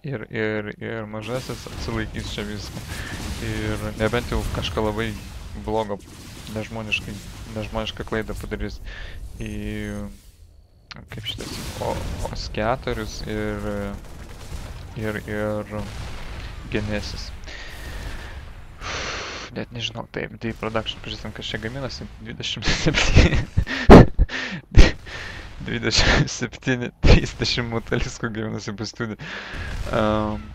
ir mažasis atsilaikys čia viską. Ir nebent jau kažką labai blogo, nežmonišką klaidą padarys į, kaip šitas, osketorius ir genesis. Net nežinau, taip, D Production, pažįstam, kas čia gaminasi, 27 30 mutaliskų gaminasi pas studiją.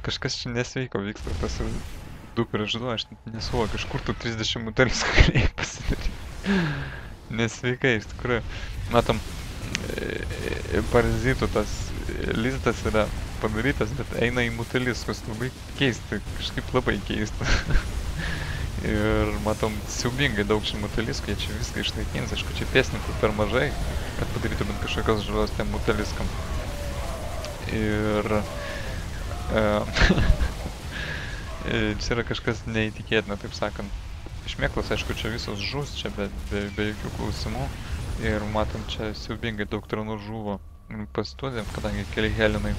Kažkas čia nesveiko vyksta, tas 2 prieš 2, aš nesuvokiu, iš kur tų 30 mutaliskų galėjai pasidaryti. Nesveikai, iš tikrųjų. Matom, parazitų tas lizdas yra padarytas, bet eina į mutaliskus, labai keista, kažkaip labai keista. Ir matom, siaubingai daug čia mutaliskų, jie čia viską išnaikins, aišku, čia pėsninkų per mažai, kad padarytų bent kažkokios žalos tiem mutaliskam. Ir čia yra kažkas neįtikėtina, taip sakant. Šmėklos, aišku, čia visos žus, čia be jokių klausimų. Ir matom, čia siaubingai daug tranų žuvo pastudėm, kadangi keli helinai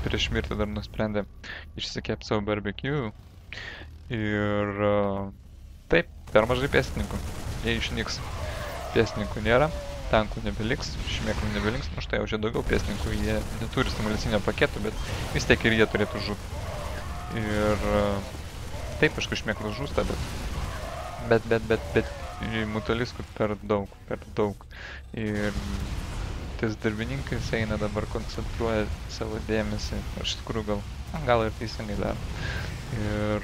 prieš mirtį dar nusprendė išsikepti savo barbecue. Ir taip, per mažai pėstininkų. Jie išnyks. Pėstininkų nėra, tankų nebeliks, šmėklų nebeliks. Nu štai jau čia daugiau pėstininkų, jie neturi stimulacinio paketo, bet vis tiek ir jie turėtų žūti. Ir taip, aišku, šmėklų žūsta, bet mutaliskų per daug. Ir ties darbininkais eina dabar koncentruoja savo dėmesį. Aš iš tikrųjų gal ir teisingai daro. Ir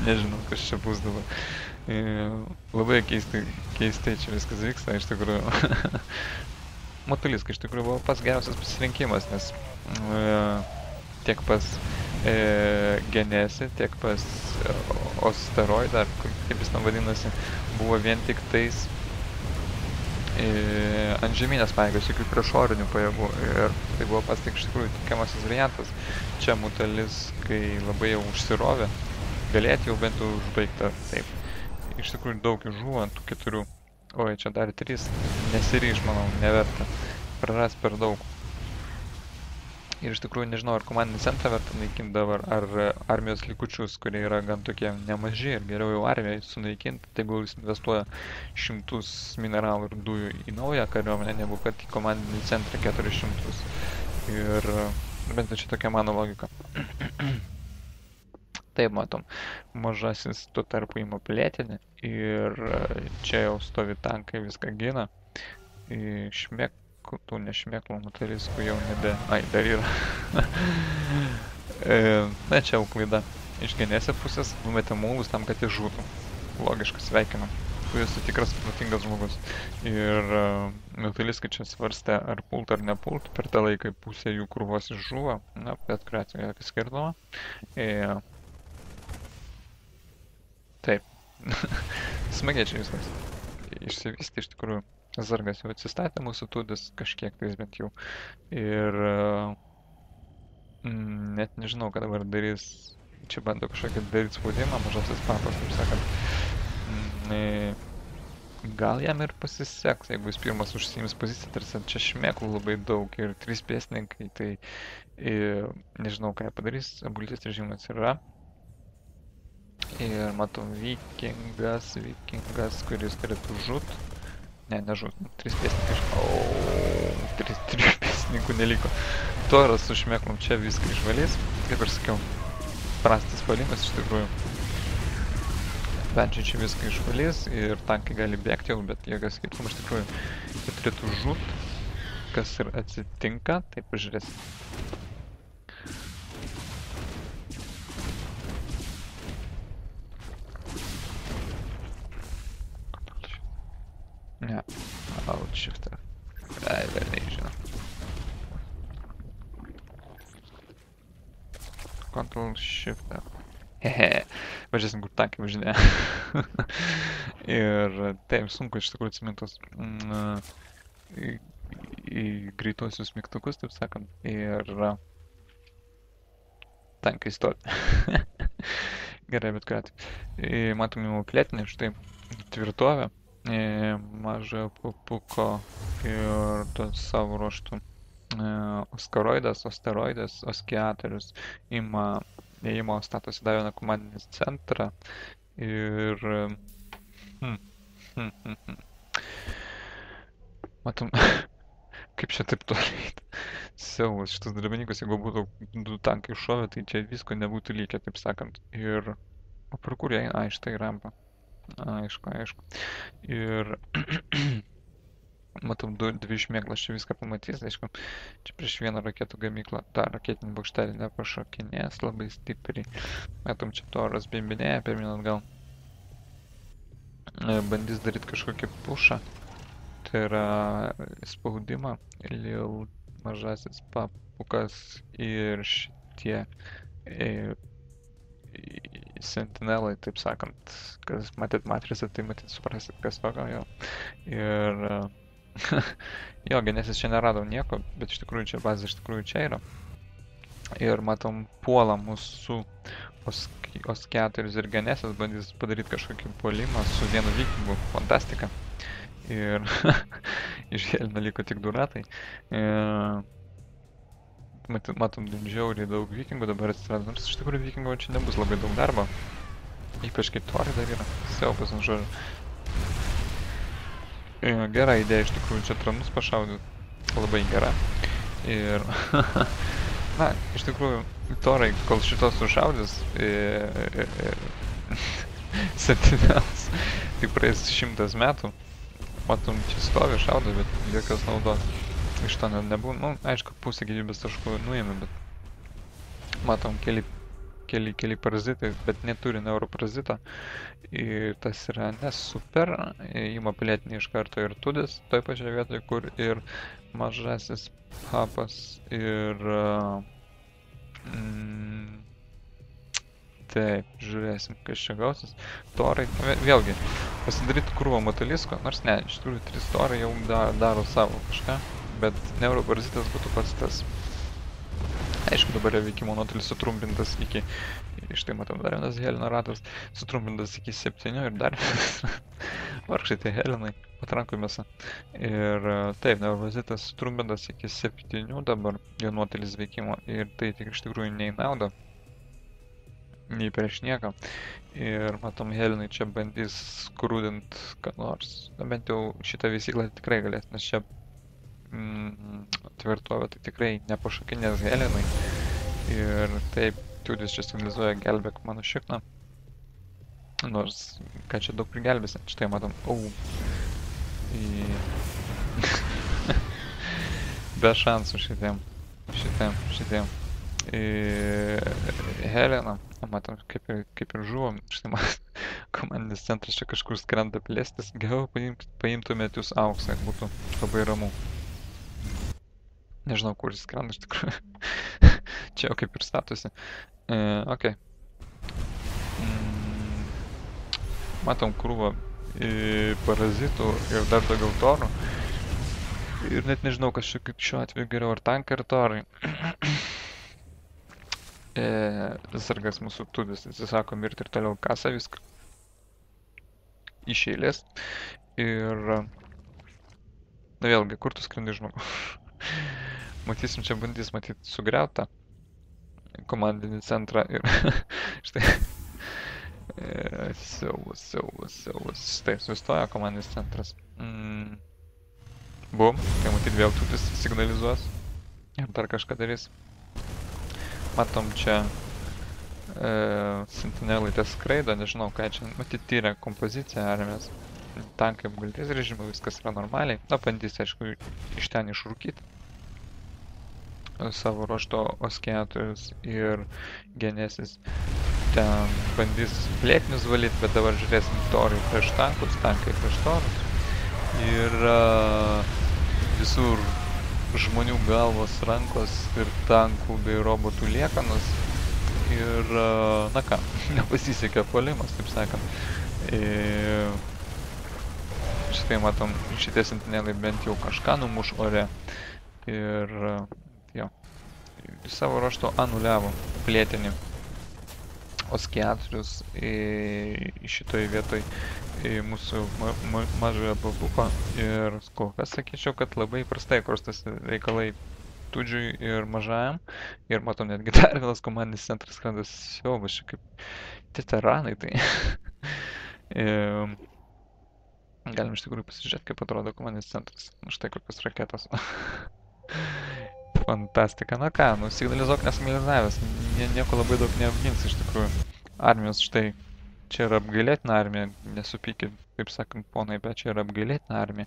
nežinau, kas čia bus dabar. Labai keistai čia viskas vyksta, iš tikrųjų. Mutaliskai iš tikrųjų buvo pats geriausias pasirinkimas, nes tiek pas Genesi, tiek pas Osteroid, ar kaip jis tam vadinasi, buvo vien tik tais antžeminės pajėgos, jokių priešorinių pajėgų. Ir tai buvo pats tik iš tikrųjų tikiamasis variantas. Čia mutaliskai labai jau užsirovė, galėtų jau bent jau užbaigti. Taip, iš tikrųjų daug jų žuvo ant tų 4. Oi, čia dar 3. Nesiryš, manau, neverta. Praras per daug. Ir iš tikrųjų nežinau, ar komandinį centrą verta naikinti dabar, ar armijos likučius, kurie yra gan tokie nemaži ir geriau jau armiją sunaikinti, tegu jis investuoja 100 mineralų ir dujų į naują kariuomenę, negu kad į komandinį centrą 400. Ir bent jau čia tokia mano logika. Taip, matom, mažasis tuo tarpu ima plėtinį ir čia jau stovi tankai, viską gina. Tų nešmėklų mutaliskų jau nebe... Ai, dar yra. Na, čia jau klaida. Iš Genesi pusės numetė mūlus tam, kad jie žūtų. Logiškai, sveikinam. Tu esi tikras protingas žmogus. Ir mutaliskai čia svarstė, ar pult ar nepult. Per tą laiką pusė jų krūvos išžuvo. Na, bet kuriuo atveju jokio skirtumo. Taip. Smagiai čia viskas. Išsivystė iš tikrųjų. Zargas jau atsistatė mūsų tūdis kažkiek tais bent jau. Ir net nežinau, ką dabar darys. Čia bando kažkokį daryti spaudimą, mažasis papas, taip sakant. Gal jam ir pasiseks, jeigu jis pirmas užsiims poziciją, tarsi čia šmėklų labai daug ir 3 pėstininkai, tai nežinau, ką jie padarys, abolicijos režimas yra. Ir matom vikingas, kuris turėtų žūt. Ne, nežūt, 3 pėstininkai 3 pėstininkų neliko. Toras su šmėklom čia viską išvalys. Kaip ir sakiau, prastas palimas iš tikrųjų. Bent čia viską išvalys ir tankai gali bėgti jau, bet jokios skirtumo iš tikrųjų. Jie turėtų žūt, kas ir atsitinka, tai pažiūrėsim. Ne, alt shift. Ai, dar nežinau. Ctrl shift. Hehe. Važiuosim, kur tankai važinėja. Ir taip, sunku iš tikrųjų atsimintos į greituosius mygtukus, taip sakant. Ir tankai stovi. Gerai, bet kuriuo atveju. Matom jau plėtinį, štai tvirtovę. Mažojo papuko ir savo ruoštų Osteroidas, Oskiatorius ėjimo statosi dar vieną komandinį centrą ir hmm, matom, kaip čia taip toliai. Siaubas, šitas darbininkas, jeigu būtų 2 tankai šovę, tai čia visko nebūtų likę, taip sakant. Ir, o per kur jie eina? Ai, štai rampa. Aišku. Ir matom, 2 šmėklas čia viską pamatys, aišku, čia prieš vieną raketų gamyklą, tą raketinį bokštelį nepašokinės labai stipriai. Matom, čia toras bimbinėja pirmin atgal. Bandys daryti kažkokį pušą, tai yra spaudimą, lil mažasis papukas ir šitie sentinelai, taip sakant, kas matėt matricą, tai matyt suprasit, kas tokio jo. Ir jo, Genesis čia neradau nieko, bet iš tikrųjų čia bazė iš tikrųjų čia yra. Ir matom, puola mūsų Oskiatorius ir Genesis bandys padaryti kažkokį puolimą su vienu vikingu. Fantastika. Ir iš Helino liko tik 2 ratai. Matom, žiauriai daug vikingų dabar atsirado, nors iš tikrųjų vikingų čia nebus labai daug darbo. Ypač kai torai dar yra. Siaubas, ant žodžiu. Gera idėja iš tikrųjų čia tranus pašaudyti. Labai gera. Ir na, iš tikrųjų, torai, kol šitos sušaudys sentinels, tai praeis 100 metų. Matom, čia stovi, šaudo, bet jokios naudos iš to nebūna. Nu, aišku, pusę gyvybės taškų nuėmė, bet matom, keli parazitai, bet neturi neuroparazito. Ir tas yra nesuper, ima pilietinį iš karto ir tudis, toj pačioje vietoje, kur ir mažasis papas ir... Taip, žiūrėsim, kas čia gausis. Torai, vėlgi, pasidaryti krūvą metalisko, nors ne, iš tikrųjų 3 torai jau daro savo kažką, bet neuroparazitas būtų pats tas. Aišku, dabar veikimo nuotolis sutrumpintas iki, štai matom, dar vienas Helino ratas, sutrumpintas iki 7 ir dar vargšai tie Helinai, patrankų mėsa. Ir taip, neuroparazitas sutrumpintas iki 7 dabar, jo nuotolis veikimo, ir tai tik iš tikrųjų nei nauda, nei prieš nieką. Ir matom, Helinai čia bandys skrūdint, ką nors, bent jau šitą vysyklą tikrai galės, nes čia tvirtovė, tai tikrai nepašokinės Helinai. Ir taip, Tudis čia signalizuoja gelbėk mano šikną. Nors, ką čia daug prigelbėsi. Štai matom, be šansų šitiem. Helena, matom, kaip ir žuvom. Štai matom, komandinis centras čia kažkur skrenda plėstis. Geriau paimtumėt jūs auksą, būtų labai ramu. Nežinau, kur jis skrenda iš tikrųjų. Čia jau kaip ir statosi. Ok. Matom krūvą parazitų ir dar daugiau torų. Ir net nežinau, kas šiuo atveju geriau, ar tankai, ar torai. Sargas mūsų Tudis atsisako mirti ir toliau kasa viską. Iš eilės. Ir... Na vėlgi, kur tu skrendi žmogų? Matysim, čia bandys matyti sugriautą komandinį centrą ir štai siaubas. Štai, sustoja komandinis centras. Bum, tai matyt vėl Tudis signalizuos ir dar kažką darys. Matom čia sentinelai ties skraido, nežinau ką čia, matyt tyria kompoziciją armijos. Tankai apgulties režimo, viskas yra normaliai. Na, bandys, aišku, iš ten išrūkyti savo ruošto Oskiatorius ir Genesis. Ten bandys plėtinius valyti, bet dabar žiūrėsim torai prieš tankus, tankai prieš torus. Ir visur žmonių galvos, rankos ir tankų bei robotų liekanos. Ir, na ką, nepasisekė puolimas, taip sakant. Štai matom, šitie sentinelai bent jau kažką numuš ore. Ir jo, savo ruožto anuliavo plėtinį Oskiatorius šitoj vietoj mūsų mažojo babuko. Ir kol kas sakyčiau, kad labai prastai klostasi reikalai Tudžiui ir mažajam. Ir matom netgi dar vienas komandinis centras skrenda siaubas, čia kaip titaranai tai. Em, Galim iš tikrųjų pasižiūrėti, kaip atrodo komandinis centras. Štai kokios raketos. Fantastika. Na ką, nu signalizuok nesignalizavęs. Nieko labai daug neapgins iš tikrųjų. Armijos štai. Čia yra apgailėtina armija. Nesupykit, kaip sakant, ponai, bet čia yra apgailėtina armija.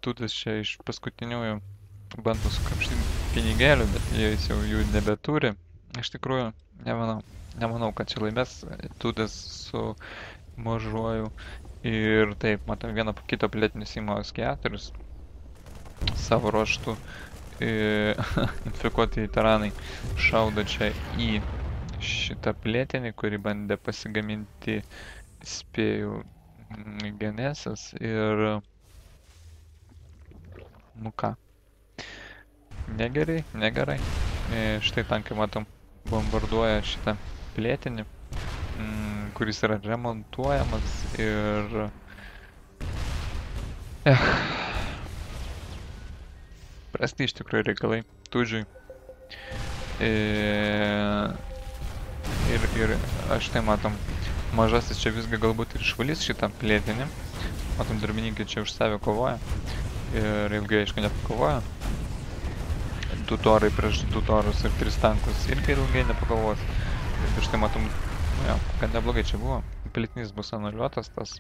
Tudas čia iš paskutiniųjų bando sukrapštyti pinigėlių, bet jis jau jų nebeturi. Iš tikrųjų, nemanau, kad čia laimės Tudas su mažuoju. Ir taip, matom vieną po kito pilietinius įmos keturis savo ruoštų infekuoti taranai šaudo čia į šitą plėtinį, kurį bandė pasigaminti, spėjau, Genesas ir nu ką, negerai. Štai tankai matom bombarduoja šitą plėtinį, kuris yra remontuojamas ir prasti iš tikrųjų reikalai Tudžiui. Ir aš tai matom, mažasis čia visgi galbūt ir išvalys šitą plėtinį. Matom, darbininkai čia už save kovoja. Ir ilgai, aišku, nepakovoja. 2 torai prieš 2 torus ir 3 tankus irgi ilgai nepakovos. Ir štai matom, kad neblogai čia buvo. Plėtinis bus anuliuotas tas.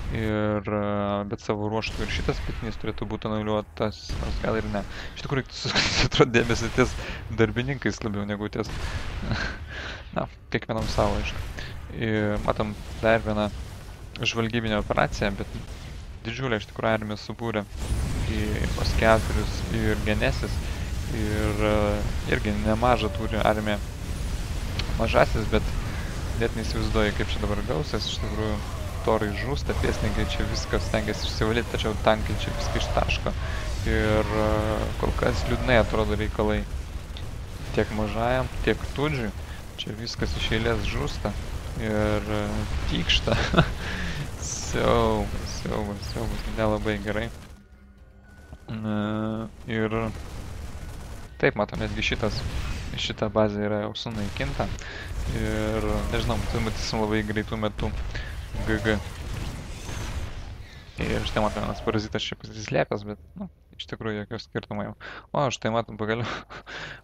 Bet savo ruoštų ir šitas plėtinis turėtų būti anuliuotas, nors gal ir ne. Iš tikrųjų, susitrot dėmesį ties darbininkais labiau negu ties, kiekvienam savo, aišku. Matom dar vieną žvalgybinę operaciją, bet didžiulę iš tikrųjų armiją subūrė į Pas-4 ir Genesis. Ir irgi nemažą turi armiją mažasis, bet net neįsivaizduoju, kaip čia dabar gausias, iš tikrųjų. Torai žūsta, pėsninkai čia viskas stengiasi išsivalyti, tačiau tankai čia viską ištaško. Ir kol kas liūdnai atrodo reikalai tiek mažajam, tiek Tudžiui. Čia viskas iš eilės žūsta ir tykšta. Siaubas, nelabai gerai. Ir taip, matom, netgi šita bazė yra jau sunaikinta. Ir nežinau, matysim labai greitų metų GG. Ir štai matom, vienas parazitas čia pasislėpęs, bet, iš tikrųjų jokios skirtumo jau. O, štai matom, pagaliau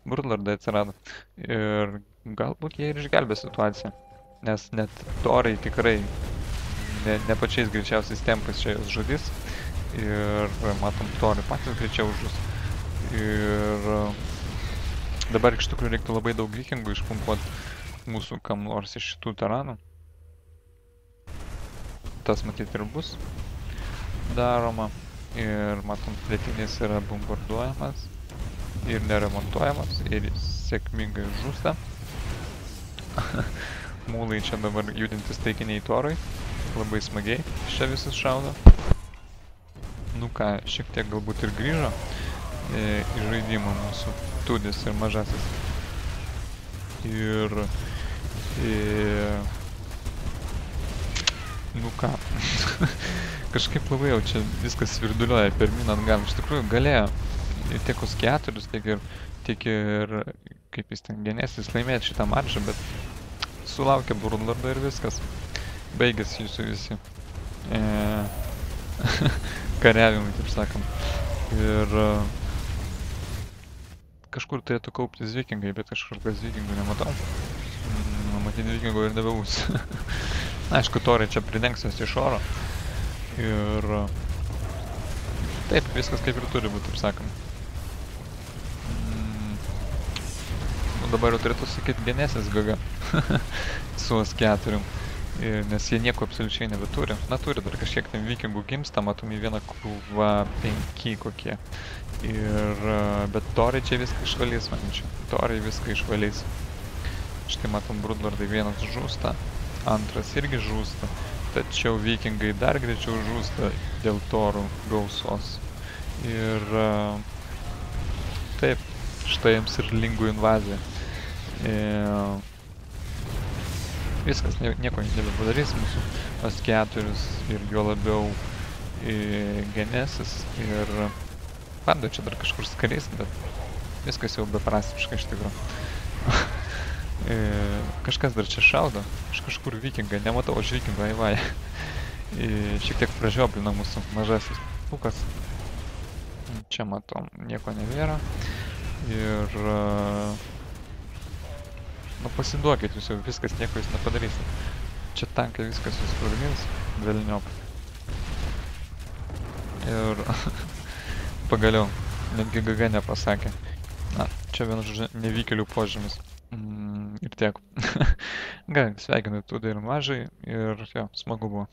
Broodlordai atsirado. Ir galbūt jie ir išgelbė situaciją. Nes net torai tikrai ne pačiais greičiausiais tempais čia jos žudys. Ir matom, torai patys greičiau žus. Ir dabar iš tikrųjų reiktų labai daug vikingų išpumpuoti mūsų kam nors iš šitų taranų. Tas matyt ir bus daroma. Ir matom, plėtinis yra bombarduojamas ir neremontuojamas ir sėkmingai žūsta. Mūlai čia dabar judintis taikiniai torai. Labai smagiai čia visus šaudo. Nu ką, šiek tiek galbūt ir grįžo į žaidimą mūsų Tudis ir mažasis. Ir nu ką, kažkaip labai jau čia viskas svirduliuoja pirmin atgal. Iš tikrųjų galėjo tiek Pas-4, tiek ir kaip jis ten Genesis laimėti šitą mačą, bet sulaukė Broodlordo ir viskas. Baigėsi jūsų visi kariavimai, taip sakant. Ir kažkur turėtų kauptis vikingai, bet kažkur kas vikingų nematau. Matyti vikingų ir nebebus. Aišku, torai čia pridengs jos iš oro. Ir taip, viskas kaip ir turi būti, taip sakant. Dabar jau turėtų sakyti Genesis GG su Pas-4. Nes jie nieko absoliučiai nebeturi. Na, turi dar kažkiek ten vikingų gimsta, matom į vieną krūvą 5 kokie. Bet torai čia viską išvalys, manyčiau. Torai viską išvalys. Štai matom, Broodlordai vienas žūsta, antras irgi žūsta, tačiau vikingai dar greičiau žūsta dėl torų gausos. Ir taip, štai jiems ir lingų invazija. Viskas, nieko nebepadarys mūsų Pas-4 ir juo labiau Genesis ir bando čia dar kažkur skris, bet Viskas jau beprasmiška iš tikrųjų. Kažkas dar čia šaudo. Iš kažkur vikingai. Nematau aš vikingo, ai. Šiek tiek pražioblina mūsų mažasis pukas. Čia matau, nieko nebėra. Ir... Nu pasiduokit jūs jau, viskas, nieko jūs nepadarysit. Čia tankai viskas susprogdins, velniop. Ir... Pagaliau, netgi GG nepasakė. Na, čia vienu žodžiu nevykėlių požymis. Ir tiek. Gal, sveikinu Tūdą ir Mažai ir jo, smagu buvo.